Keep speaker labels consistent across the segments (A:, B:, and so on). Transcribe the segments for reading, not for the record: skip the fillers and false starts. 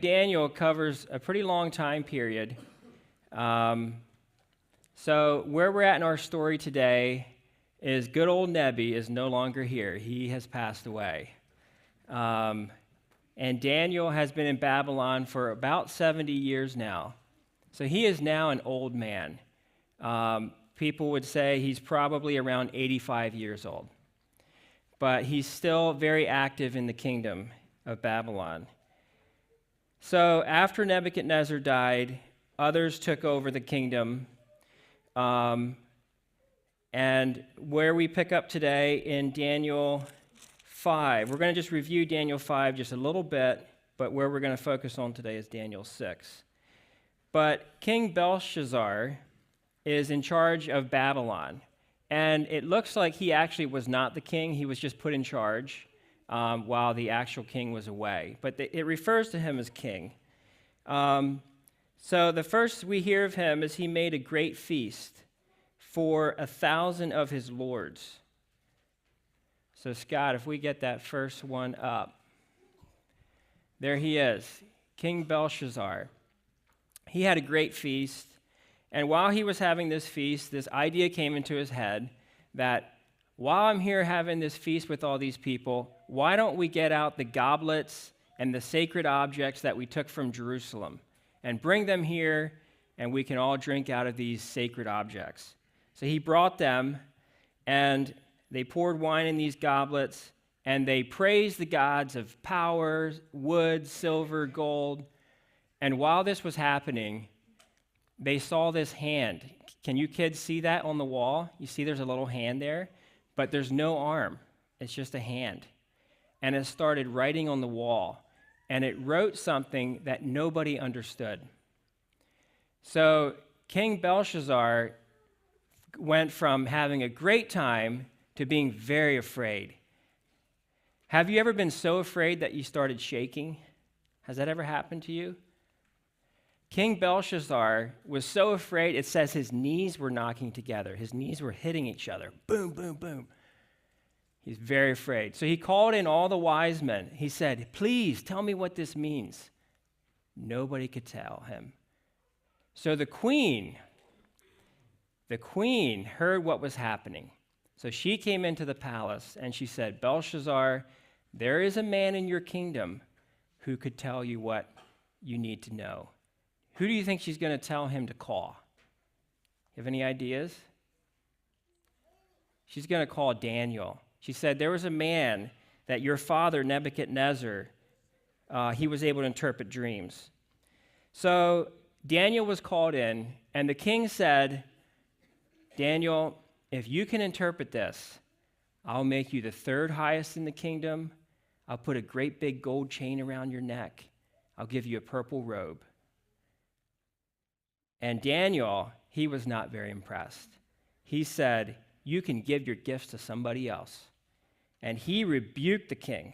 A: Daniel covers a pretty long time period. So where we're at in our story today is good old Nebi is no longer here. He has passed away. And Daniel has been in Babylon for about 70 years now. So he is now an old man. People would say he's probably around 85 years old. But he's still very active in the kingdom of Babylon. So after Nebuchadnezzar died, others took over the kingdom. And where we pick up today in Daniel 5, we're going to just review Daniel 5 just a little bit, but where we're going to focus on today is Daniel 6. But King Belshazzar is in charge of Babylon. And it looks like he actually was not the king. He was just put in charge while the actual king was away. But it refers to him as king. So the first we hear of him is he made a great feast for 1,000 of his lords. So Scott, if we get that first one up. There he is, King Belshazzar. He had a great feast. And while he was having this feast, this idea came into his head that while I'm here having this feast with all these people, why don't we get out the goblets and the sacred objects that we took from Jerusalem and bring them here, and we can all drink out of these sacred objects. So he brought them, and they poured wine in these goblets, and they praised the gods of power, wood, silver, gold. And while this was happening, they saw this hand. Can you kids see that on the wall? You see there's a little hand there, but there's no arm. It's just a hand. And it started writing on the wall, and it wrote something that nobody understood. So King Belshazzar went from having a great time to being very afraid. Have you ever been so afraid that you started shaking? Has that ever happened to you? King Belshazzar was so afraid, it says his knees were knocking together. His knees were hitting each other. Boom, boom, boom. He's very afraid. So he called in all the wise men. He said, please tell me what this means. Nobody could tell him. So the queen heard what was happening. So she came into the palace and she said, Belshazzar, there is a man in your kingdom who could tell you what you need to know. Who do you think she's going to tell him to call? You have any ideas? She's going to call Daniel. She said, there was a man that your father, Nebuchadnezzar, he was able to interpret dreams. So Daniel was called in, and the king said, Daniel, if you can interpret this, I'll make you the third highest in the kingdom. I'll put a great big gold chain around your neck. I'll give you a purple robe. And Daniel, he was not very impressed. He said, you can give your gifts to somebody else. And he rebuked the king.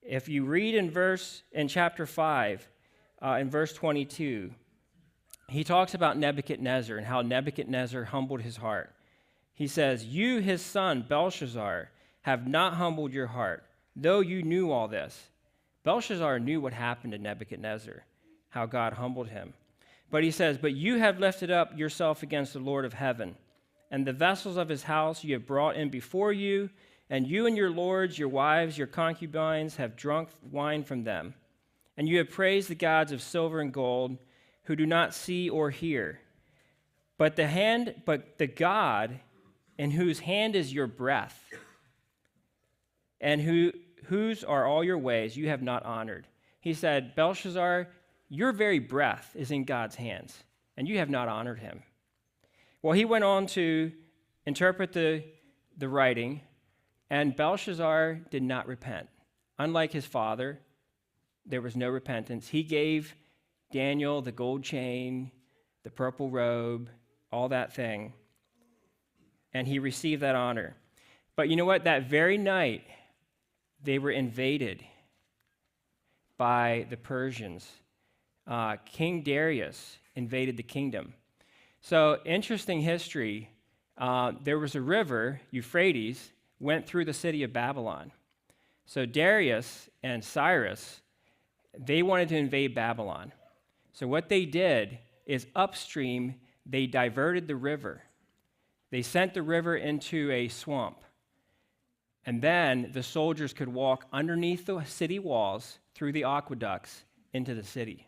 A: If you read in chapter 5, in verse 22, he talks about Nebuchadnezzar and how Nebuchadnezzar humbled his heart. He says, you, his son, Belshazzar, have not humbled your heart, though you knew all this. Belshazzar knew what happened to Nebuchadnezzar, how God humbled him. But he says, but you have lifted up yourself against the Lord of heaven, and the vessels of his house you have brought in before you, and you and your lords, your wives, your concubines have drunk wine from them. And you have praised the gods of silver and gold, who do not see or hear. But the God in whose hand is your breath, and whose are all your ways, you have not honored. He said, Belshazzar, your very breath is in God's hands, and you have not honored him. Well, he went on to interpret the writing, and Belshazzar did not repent. Unlike his father, there was no repentance. He gave Daniel the gold chain, the purple robe, all that thing, and he received that honor. But you know what? That very night, they were invaded by the Persians. King Darius invaded the kingdom. So, interesting history. There was a river, Euphrates, went through the city of Babylon. So Darius and Cyrus they wanted to invade Babylon. So what they did is upstream, they diverted the river. They sent the river into a swamp. And then the soldiers could walk underneath the city walls through the aqueducts into the city.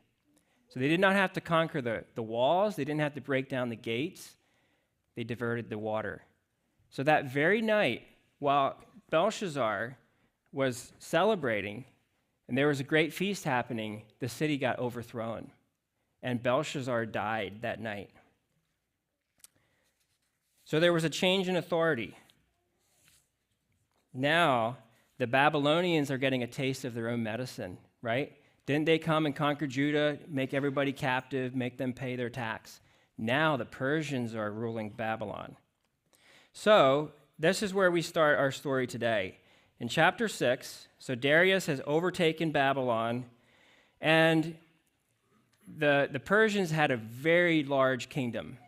A: So they did not have to conquer the walls. They didn't have to break down the gates. They diverted the water. So that very night, while Belshazzar was celebrating, and there was a great feast happening, the city got overthrown. And Belshazzar died that night. So there was a change in authority. Now, the Babylonians are getting a taste of their own medicine, right? Didn't they come and conquer Judah, make everybody captive, make them pay their tax? Now the Persians are ruling Babylon. So this is where we start our story today. In chapter 6, so Darius has overtaken Babylon, and the Persians had a very large kingdom.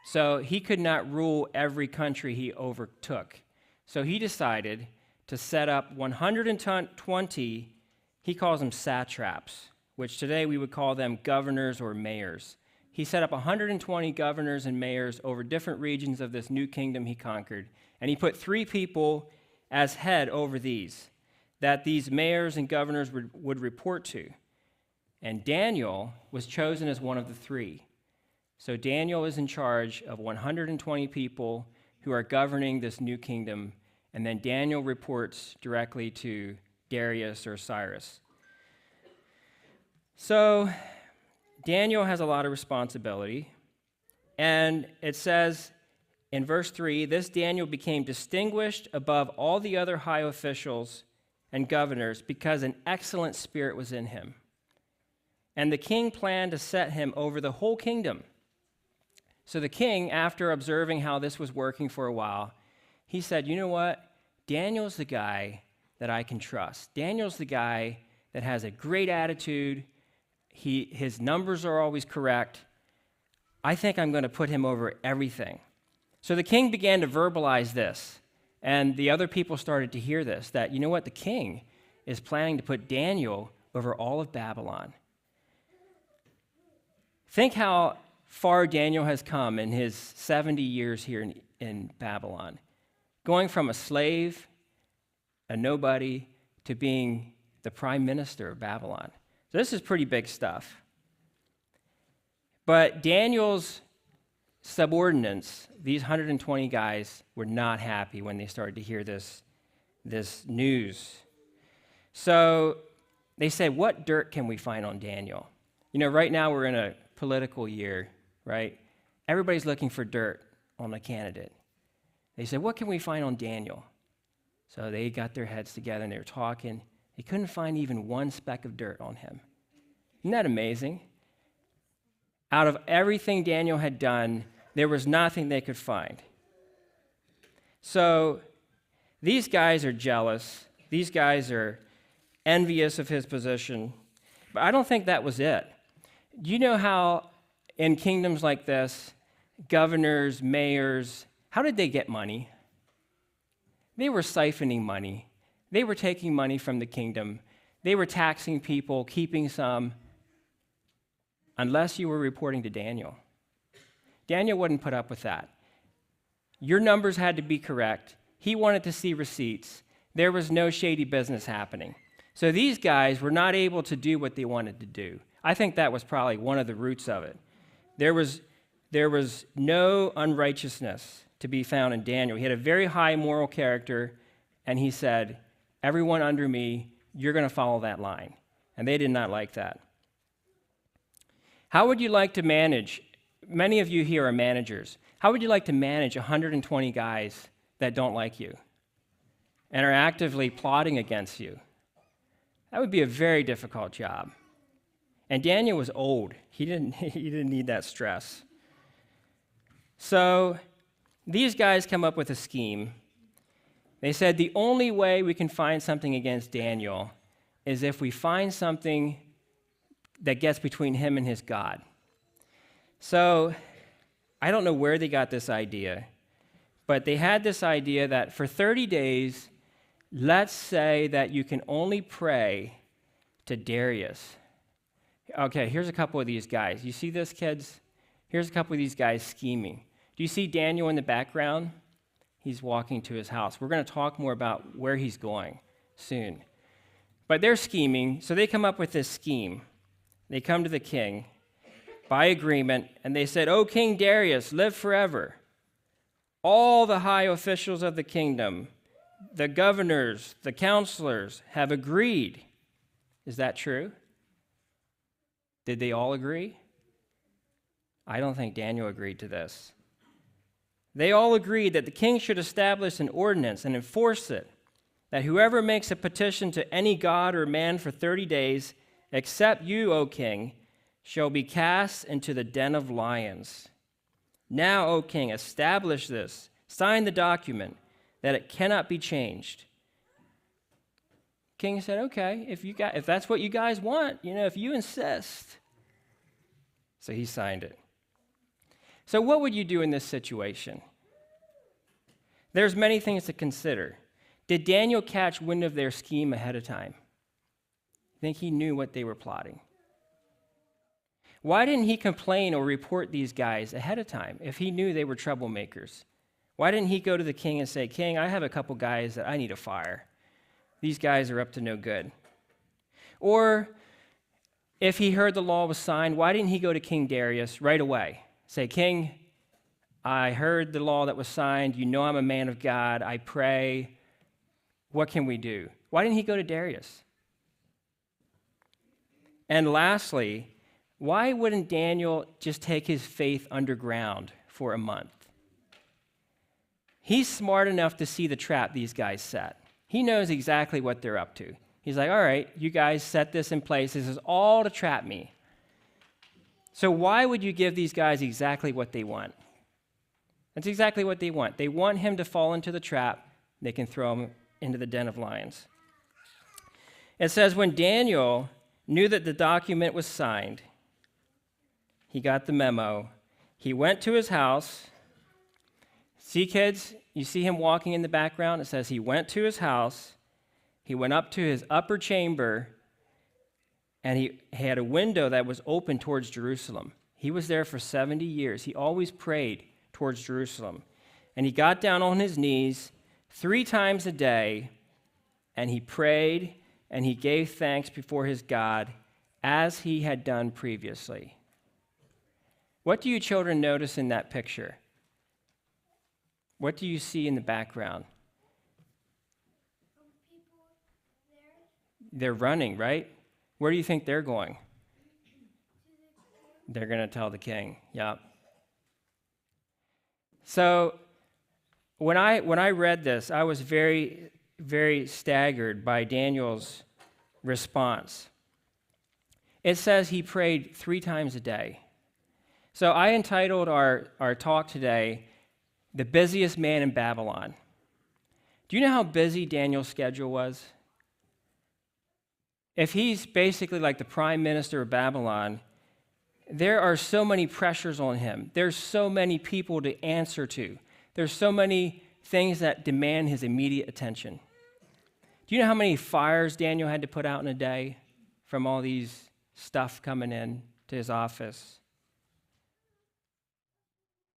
A: So he could not rule every country he overtook. So he decided to set up 120, he calls them satraps, which today we would call them governors or mayors. He set up 120 governors and mayors over different regions of this new kingdom he conquered. And he put 3 people as head over these, that these mayors and governors would report to. And Daniel was chosen as one of the 3. So Daniel is in charge of 120 people who are governing this new kingdom, and then Daniel reports directly to Darius or Cyrus. So Daniel has a lot of responsibility, and it says in verse 3, this Daniel became distinguished above all the other high officials and governors because an excellent spirit was in him. And the king planned to set him over the whole kingdom. So the king, after observing how this was working for a while, he said, you know what? Daniel's the guy that I can trust. Daniel's the guy that has a great attitude. His numbers are always correct. I think I'm going to put him over everything. So the king began to verbalize this, and the other people started to hear this, that, you know what? The king is planning to put Daniel over all of Babylon. Think how far Daniel has come in his 70 years here in Babylon, going from a slave, a nobody, to being the prime minister of Babylon. So this is pretty big stuff. But Daniel's subordinates, these 120 guys, were not happy when they started to hear this news. So they said, what dirt can we find on Daniel? You know, right now we're in a political year, right? Everybody's looking for dirt on the candidate. They said, what can we find on Daniel? So they got their heads together and they were talking. They couldn't find even one speck of dirt on him. Isn't that amazing? Out of everything Daniel had done, there was nothing they could find. So these guys are jealous. These guys are envious of his position. But I don't think that was it. Do you know how in kingdoms like this, governors, mayors, how did they get money? They were siphoning money. They were taking money from the kingdom. They were taxing people, keeping some, unless you were reporting to Daniel. Daniel wouldn't put up with that. Your numbers had to be correct. He wanted to see receipts. There was no shady business happening. So these guys were not able to do what they wanted to do. I think that was probably one of the roots of it. There was no unrighteousness to be found in Daniel. He had a very high moral character, and he said, everyone under me, you're going to follow that line. And they did not like that. How would you like to manage? Many of you here are managers. How would you like to manage 120 guys that don't like you and are actively plotting against you? That would be a very difficult job. And Daniel was old. He didn't need that stress. So these guys come up with a scheme. They said the only way we can find something against Daniel is if we find something that gets between him and his God. So I don't know where they got this idea, but they had this idea that for 30 days, let's say that you can only pray to Darius. Okay, here's a couple of these guys. You see this, kids? Here's a couple of these guys scheming. Do you see Daniel in the background? He's walking to his house. We're going to talk more about where he's going soon. But they're scheming, so they come up with this scheme. They come to the king by agreement, and they said, "O King Darius, live forever. All the high officials of the kingdom, the governors, the counselors, have agreed." Is that true? Did they all agree? I don't think Daniel agreed to this. They all agreed that the king should establish an ordinance and enforce it, that whoever makes a petition to any god or man for 30 days, except you, O king, shall be cast into the den of lions. Now, O king, establish this, sign the document, that it cannot be changed. King said, "Okay, if that's what you guys want, if you insist." So he signed it. So what would you do in this situation? There's many things to consider. Did Daniel catch wind of their scheme ahead of time? I think he knew what they were plotting. Why didn't he complain or report these guys ahead of time if he knew they were troublemakers? Why didn't he go to the king and say, "King, I have a couple guys that I need to fire. These guys are up to no good"? Or if he heard the law was signed, why didn't he go to King Darius right away? Say, "King, I heard the law that was signed. You know I'm a man of God. I pray. What can we do?" Why didn't he go to Darius? And lastly, why wouldn't Daniel just take his faith underground for a month? He's smart enough to see the trap these guys set. He knows exactly what they're up to. He's like, "All right, you guys set this in place. This is all to trap me." So why would you give these guys exactly what they want? That's exactly what they want. They want him to fall into the trap. They can throw him into the den of lions. It says, when Daniel knew that the document was signed, he got the memo. He went to his house. See, kids, you see him walking in the background? It says he went to his house. He went up to his upper chamber, and he had a window that was open towards Jerusalem. He was there for 70 years. He always prayed towards Jerusalem. And he got down on his knees 3 times a day, and he prayed, and he gave thanks before his God as he had done previously. What do you children notice in that picture? What do you see in the background? They're running, right? Where do you think they're going? They're going to tell the king. Yeah. So when I read this, I was very, very staggered by Daniel's response. It says he prayed 3 times a day. So I entitled our talk today, "The Busiest Man in Babylon." Do you know how busy Daniel's schedule was? If he's basically like the prime minister of Babylon, there are so many pressures on him. There's so many people to answer to. There's so many things that demand his immediate attention. Do you know how many fires Daniel had to put out in a day from all these stuff coming in to his office?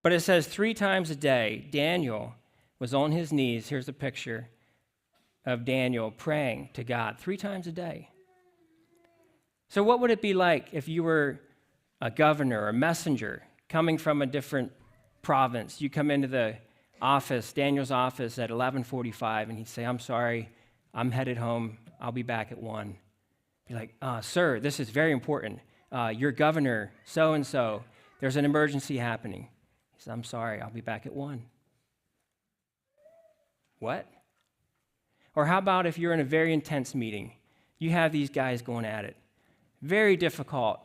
A: But it says 3 times a day, Daniel was on his knees. Here's a picture of Daniel praying to God 3 times a day. So what would it be like if you were a governor or a messenger coming from a different province? You come into the office, Daniel's office, at 11:45, and he'd say, "I'm sorry, I'm headed home. I'll be back at 1." Be like, "Sir, this is very important. Your governor, so-and-so, there's an emergency happening." He says, "I'm sorry, I'll be back at 1." What? Or how about if you're in a very intense meeting? You have these guys going at it. Very difficult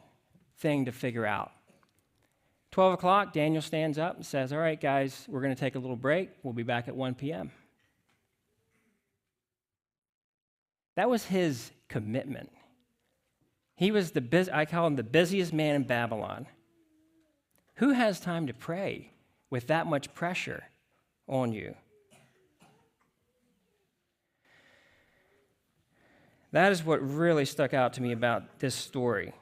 A: thing to figure out. 12 o'clock, Daniel stands up and says, "All right, guys, we're going to take a little break. We'll be back at 1 p.m. That was his commitment. He was I call him the busiest man in Babylon. Who has time to pray with that much pressure on you? That is what really stuck out to me about this story.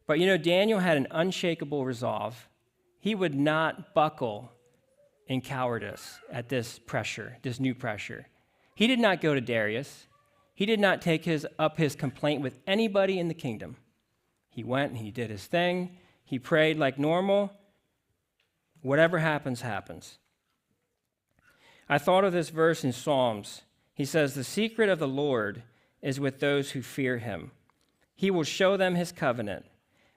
A: But Daniel had an unshakable resolve. He would not buckle in cowardice at this pressure, this new pressure. He did not go to Darius. He did not take up his complaint with anybody in the kingdom. He went and he did his thing. He prayed like normal. Whatever happens, happens. I thought of this verse in Psalms. He says, "The secret of the Lord is with those who fear him. He will show them his covenant.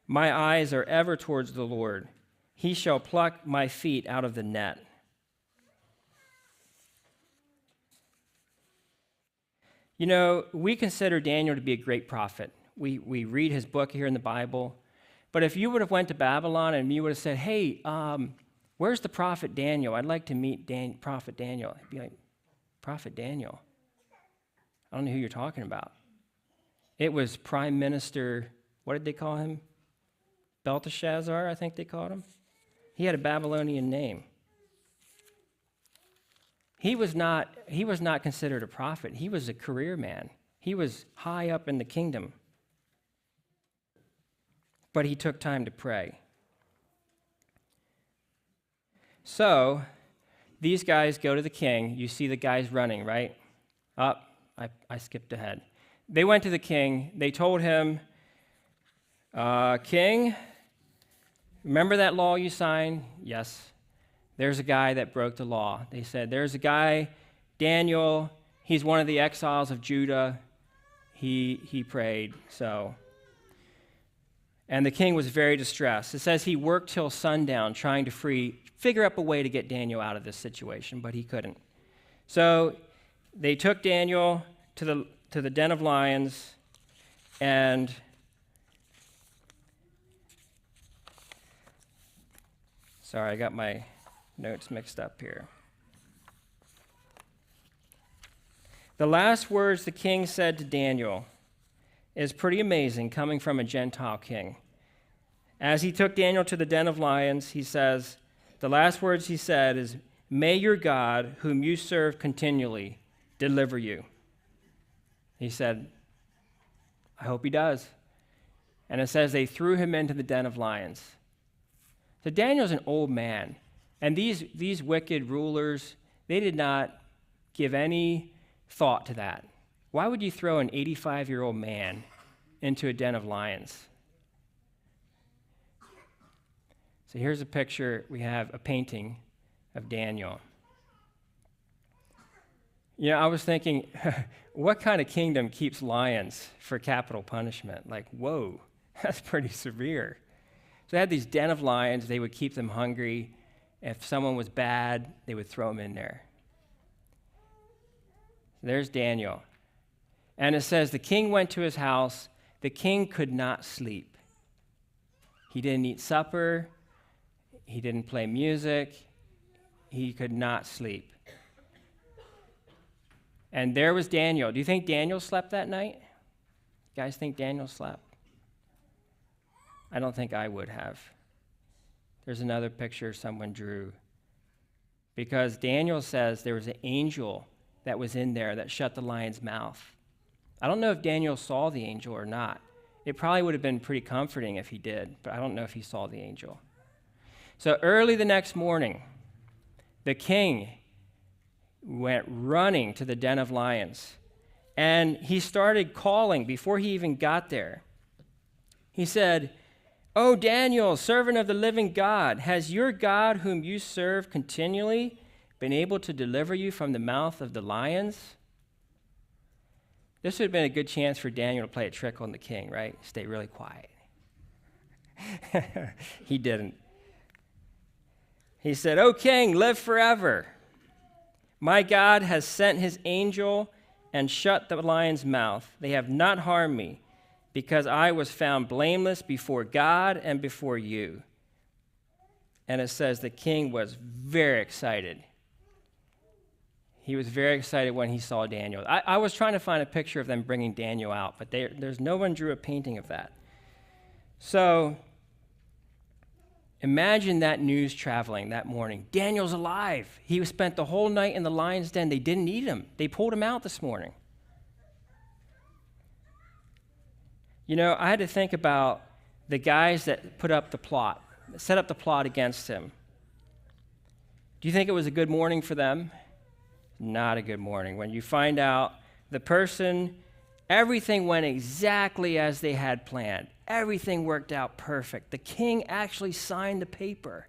A: My eyes are ever towards the Lord. He shall pluck my feet out of the net." We consider Daniel to be a great prophet. We read his book here in the Bible. But if you would have went to Babylon and you would have said, "Hey, where's the prophet Daniel? I'd like to meet Prophet Daniel." He'd be like, "Prophet Daniel? I don't know who you're talking about." It was Prime Minister, what did they call him? Belteshazzar, I think they called him. He had a Babylonian name. He was not considered a prophet. He was a career man. He was high up in the kingdom. But he took time to pray. So, these guys go to the king. You see the guys running, right? I skipped ahead. They went to the king. They told him, "King, remember that law you signed?" "Yes." "There's a guy that broke the law." They said, "There's a guy, Daniel. He's one of the exiles of Judah. He prayed, so." And the king was very distressed. It says he worked till sundown trying to figure up a way to get Daniel out of this situation, but he couldn't. So they took Daniel to the den of lions, and sorry, I got my notes mixed up here. The last words the king said to Daniel is pretty amazing, coming from a Gentile king. As he took Daniel to the den of lions, he says, the last words he said is, "May your God, whom you serve continually, deliver you." He said, "I hope he does." And it says they threw him into the den of lions. So Daniel's an old man, and these wicked rulers, they did not give any thought to that. Why would you throw an 85-year-old man into a den of lions? So here's a picture. We have a painting of Daniel. I was thinking, what kind of kingdom keeps lions for capital punishment? Like, whoa, that's pretty severe. So they had these den of lions. They would keep them hungry. If someone was bad, they would throw them in there. There's Daniel. And it says the king went to his house. The king could not sleep. He didn't eat supper. He didn't play music. He could not sleep. And there was Daniel. Do you think Daniel slept that night? You guys think Daniel slept? I don't think I would have. There's another picture someone drew. Because Daniel says there was an angel that was in there that shut the lion's mouth. I don't know if Daniel saw the angel or not. It probably would have been pretty comforting if he did, but I don't know if he saw the angel. So early the next morning, the king went running to the den of lions, and he started calling before he even got there. He said, "O Daniel, servant of the living God, has your God whom you serve continually been able to deliver you from the mouth of the lions?" This would have been a good chance for Daniel to play a trick on the king, right? Stay really quiet. He didn't. He said, "O king, live forever. My God has sent his angel and shut the lion's mouth. They have not harmed me, because I was found blameless before God and before you." And it says the king was very excited. He was very excited when he saw Daniel. I was trying to find a picture of them bringing Daniel out, but there's no one drew a painting of that. So imagine that news traveling that morning. Daniel's alive. He spent the whole night in the lion's den. They didn't eat him. They pulled him out this morning. I had to think about the guys that put up the plot, set up the plot against him. Do you think it was a good morning for them? Not a good morning. When you find out the person, everything went exactly as they had planned. Everything worked out perfect. The king actually signed the paper.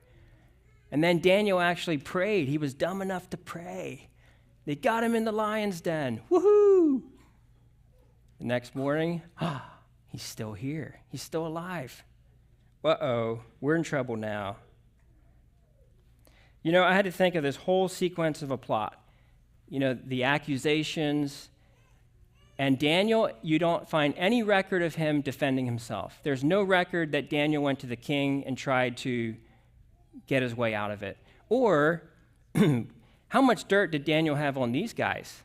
A: And then Daniel actually prayed. He was dumb enough to pray. They got him in the lion's den. Woohoo! The next morning, he's still here. He's still alive. Uh-oh, we're in trouble now. You know, I had to think of this whole sequence of a plot. You know, the accusations. And Daniel, you don't find any record of him defending himself. There's no record that Daniel went to the king and tried to get his way out of it. Or, how much dirt did Daniel have on these guys?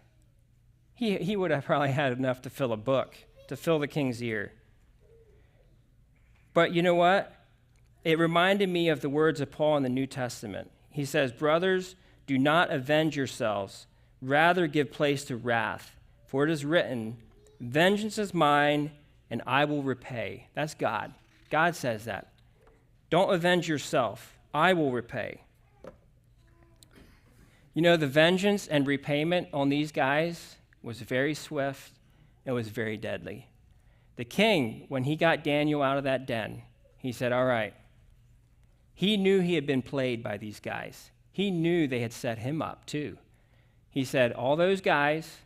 A: He would have probably had enough to fill a book, to fill the king's ear. But you know what? It reminded me of the words of Paul in the New Testament. He says, "Brothers, do not avenge yourselves. Rather give place to wrath. For it is written, 'Vengeance is mine, and I will repay.'" That's God. God says that. Don't avenge yourself. I will repay. You know, the vengeance and repayment on these guys was very swift. It was very deadly. The king, when he got Daniel out of that den, he said, all right. He knew he had been played by these guys. He knew they had set him up too. He said, all those guys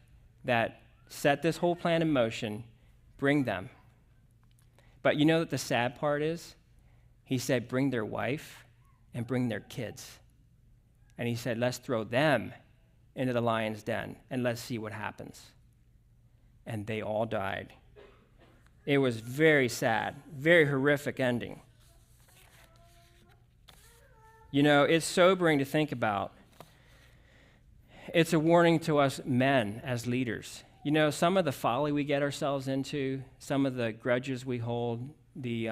A: that set this whole plan in motion, bring them. But you know what the sad part is? He said, bring their wife and bring their kids. And he said, let's throw them into the lion's den and let's see what happens. And they all died. It was very sad, very horrific ending. You know, it's sobering to think about. It's a warning to us men as leaders. You know, some of the folly we get ourselves into, some of the grudges we hold, the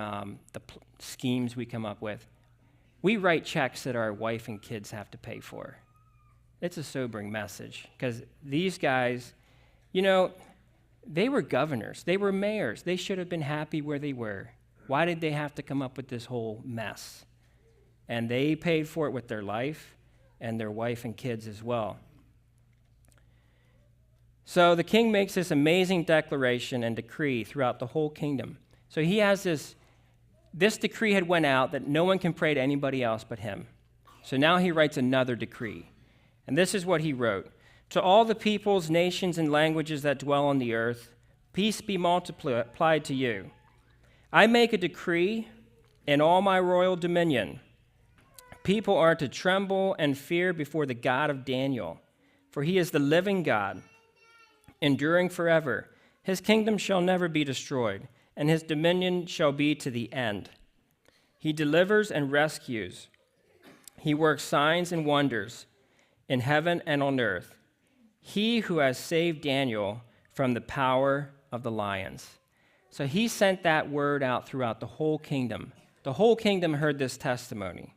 A: schemes we come up with, we write checks that our wife and kids have to pay for. It's a sobering message because these guys, you know, they were governors. They were mayors. They should have been happy where they were. Why did they have to come up with this whole mess? And they paid for it with their life and their wife and kids as well. So the king makes this amazing declaration and decree throughout the whole kingdom. So he has this decree had went out that no one can pray to anybody else but him. So now he writes another decree. And this is what he wrote. To all the peoples, nations, and languages that dwell on the earth, peace be multiplied to you. I make a decree in all my royal dominion. People are to tremble and fear before the God of Daniel, for he is the living God, enduring forever. His kingdom shall never be destroyed, and his dominion shall be to the end. He delivers and rescues. He works signs and wonders in heaven and on earth. He who has saved Daniel from the power of the lions. So he sent that word out throughout the whole kingdom. The whole kingdom heard this testimony.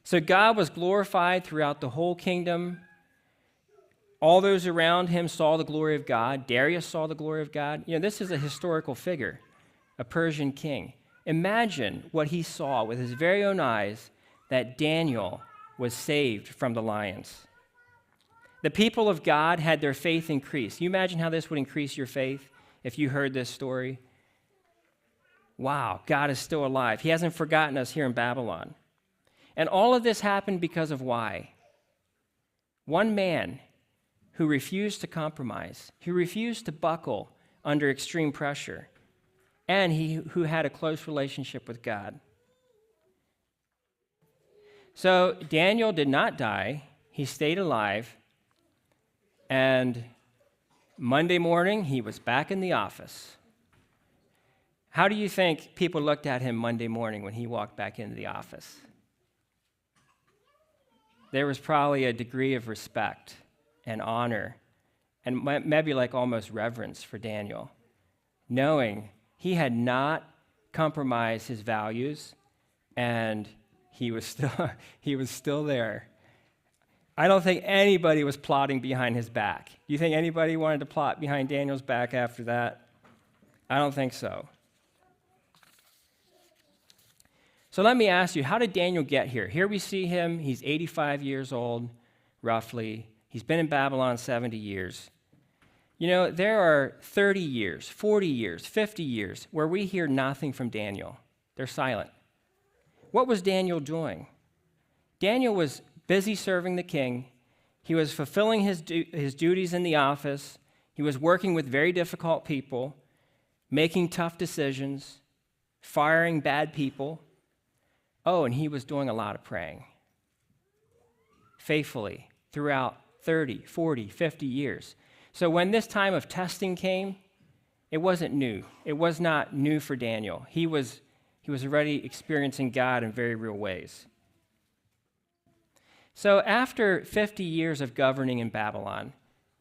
A: So God was glorified throughout the whole kingdom. All those around him saw the glory of God. Darius saw the glory of God. You know, this is a historical figure, a Persian king. Imagine what he saw with his very own eyes, that Daniel was saved from the lions. The people of God had their faith increased. Can you imagine how this would increase your faith if you heard this story? Wow, God is still alive. He hasn't forgotten us here in Babylon. And all of this happened because of why? One man who refused to compromise, who refused to buckle under extreme pressure, and who had a close relationship with God. So Daniel did not die. He stayed alive. And Monday morning, he was back in the office. How do you think people looked at him Monday morning when he walked back into the office? There was probably a degree of respect and honor and maybe like almost reverence for Daniel, knowing he had not compromised his values and he was still there. I don't think anybody was plotting behind his back. Do you think anybody wanted to plot behind Daniel's back after that? I don't think so. So let me ask you, how did Daniel get here? Here we see him. He's 85 years old, roughly. He's been in Babylon 70 years. You know, there are 30 years, 40 years, 50 years where we hear nothing from Daniel. They're silent. What was Daniel doing? Daniel was busy serving the king. He was fulfilling his duties in the office. He was working with very difficult people, making tough decisions, firing bad people. Oh, and he was doing a lot of praying faithfully throughout 30, 40, 50 years. So when this time of testing came, it wasn't new. It was not new for Daniel. He was already experiencing God in very real ways. So after 50 years of governing in Babylon,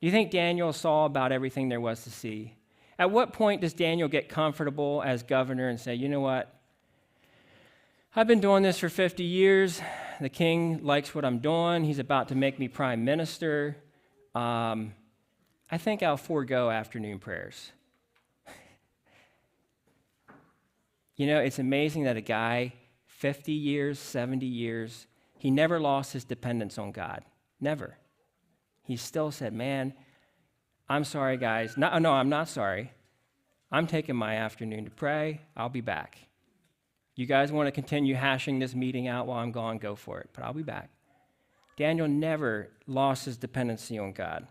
A: do you think Daniel saw about everything there was to see? At what point does Daniel get comfortable as governor and say, you know what? I've been doing this for 50 years. The king likes what I'm doing. He's about to make me prime minister. I think I'll forego afternoon prayers. You know, it's amazing that a guy, 50 years, 70 years, he never lost his dependence on God. Never. He still said, man, I'm sorry, guys. No, I'm not sorry. I'm taking my afternoon to pray. I'll be back. You guys want to continue hashing this meeting out while I'm gone, go for it, but I'll be back. Daniel never lost his dependency on God.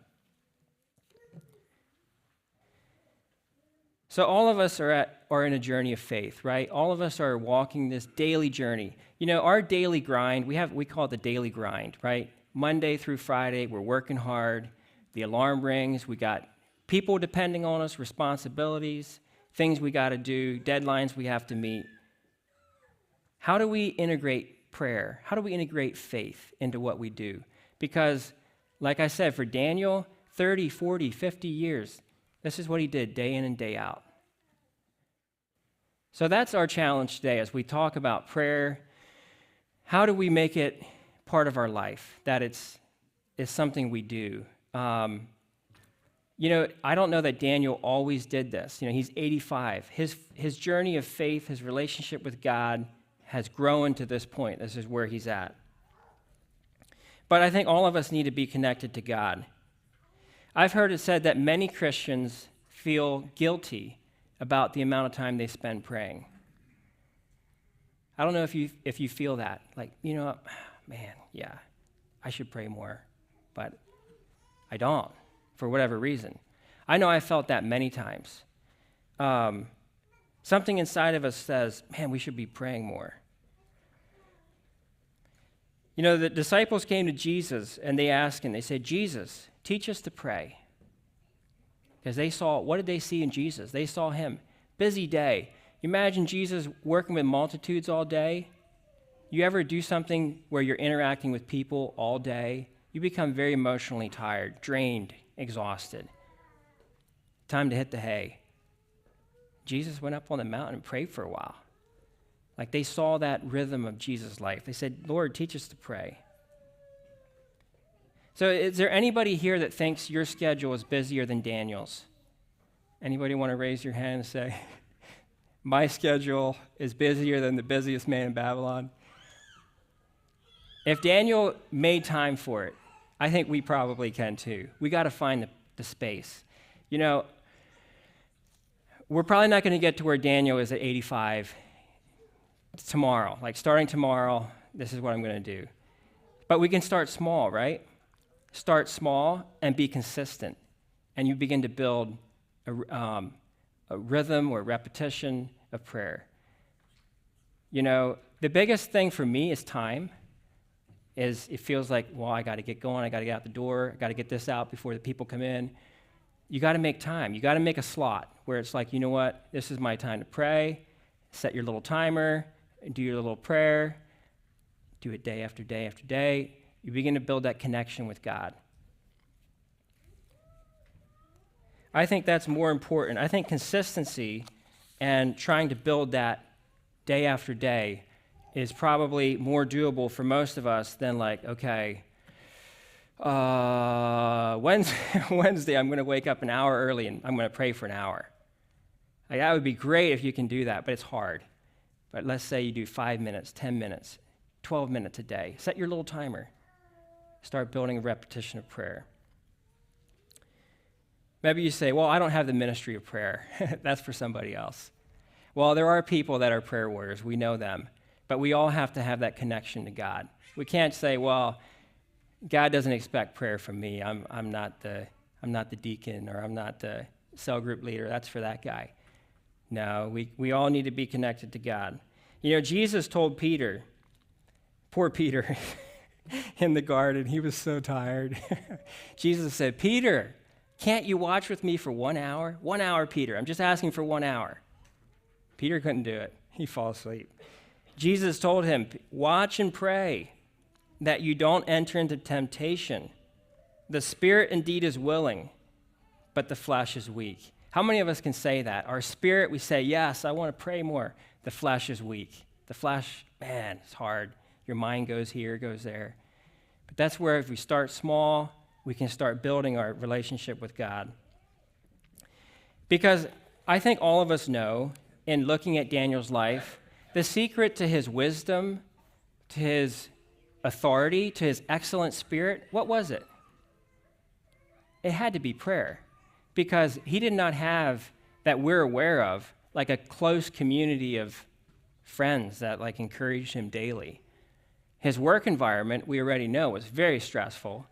A: So all of us are in a journey of faith, right? All of us are walking this daily journey. You know, our daily grind, we call it the daily grind, right? Monday through Friday, we're working hard. The alarm rings. We got people depending on us, responsibilities, things we got to do, deadlines we have to meet. How do we integrate prayer? How do we integrate faith into what we do? Because, like I said, for Daniel, 30, 40, 50 years, this is what he did day in and day out. So that's our challenge today as we talk about prayer. How do we make it part of our life, that it's something we do? You know, I don't know that Daniel always did this. You know, he's 85. His journey of faith, his relationship with God has grown to this point. This is where he's at. But I think all of us need to be connected to God. I've heard it said that many Christians feel guilty about the amount of time they spend praying. I don't know if you feel that. Like, you know, man, yeah, I should pray more, but I don't, for whatever reason. I know I felt that many times. Something inside of us says, man, we should be praying more. You know, the disciples came to Jesus and they asked him, they said, Jesus, teach us to pray. Because they saw, what did they see in Jesus? They saw him. Busy day. You imagine Jesus working with multitudes all day? You ever do something where you're interacting with people all day? You become very emotionally tired, drained, exhausted. Time to hit the hay. Jesus went up on the mountain and prayed for a while. Like they saw that rhythm of Jesus' life. They said, Lord, teach us to pray. So is there anybody here that thinks your schedule is busier than Daniel's? Anybody want to raise your hand and say, my schedule is busier than the busiest man in Babylon? If Daniel made time for it, I think we probably can too. We got to find the space. You know, we're probably not going to get to where Daniel is at 85 tomorrow. Like starting tomorrow, this is what I'm going to do. But we can start small, right? Start small and be consistent. And you begin to build a rhythm or repetition of prayer. You know, the biggest thing for me is time. Is it feels like, well, I got to get going. I got to get out the door. I got to get this out before the people come in. You got to make time. You got to make a slot where it's like, you know what? This is my time to pray. Set your little timer. Do your little prayer. Do it day after day after day. You begin to build that connection with God. I think that's more important. I think consistency and trying to build that day after day is probably more doable for most of us than like, okay, Wednesday I'm going to wake up an hour early and I'm going to pray for an hour. Like, that would be great if you can do that, but it's hard. But let's say you do 5 minutes, 10 minutes, 12 minutes a day. Set your little timer. Start building a repetition of prayer. Maybe you say, well, I don't have the ministry of prayer. That's for somebody else. Well, there are people that are prayer warriors. We know them. But we all have to have that connection to God. We can't say, well, God doesn't expect prayer from me. I'm not the deacon, or I'm not the cell group leader. That's for that guy. No, we all need to be connected to God. You know, Jesus told Peter, poor Peter, in the garden, he was so tired. Jesus said, Peter, can't you watch with me for 1 hour? 1 hour, Peter. I'm just asking for 1 hour. Peter couldn't do it. He'd fall asleep. Jesus told him, watch and pray that you don't enter into temptation. The spirit indeed is willing, but the flesh is weak. How many of us can say that? Our spirit, we say, yes, I want to pray more. The flesh is weak. The flesh, man, it's hard. Your mind goes here, goes there. But that's where if we start small, we can start building our relationship with God. Because I think all of us know, in looking at Daniel's life, the secret to his wisdom, to his authority, to his excellent spirit, what was it? It had to be prayer. Because he did not have, that we're aware of, like a close community of friends that like encouraged him daily. His work environment, we already know, was very stressful.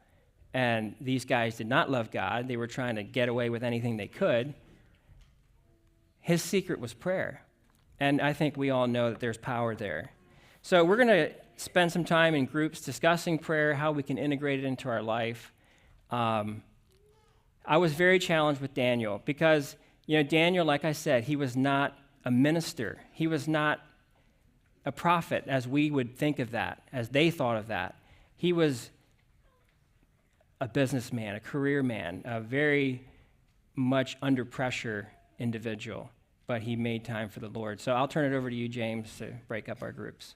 A: And these guys did not love God. They were trying to get away with anything they could. His secret was prayer. And I think we all know that there's power there. So we're going to spend some time in groups discussing prayer, how we can integrate it into our life. I was very challenged with Daniel because, you know, Daniel, like I said, he was not a minister. He was not a prophet as we would think of that, as they thought of that. He was a businessman, a career man, a very much under pressure individual, but he made time for the Lord. So I'll turn it over to you, James, to break up our groups.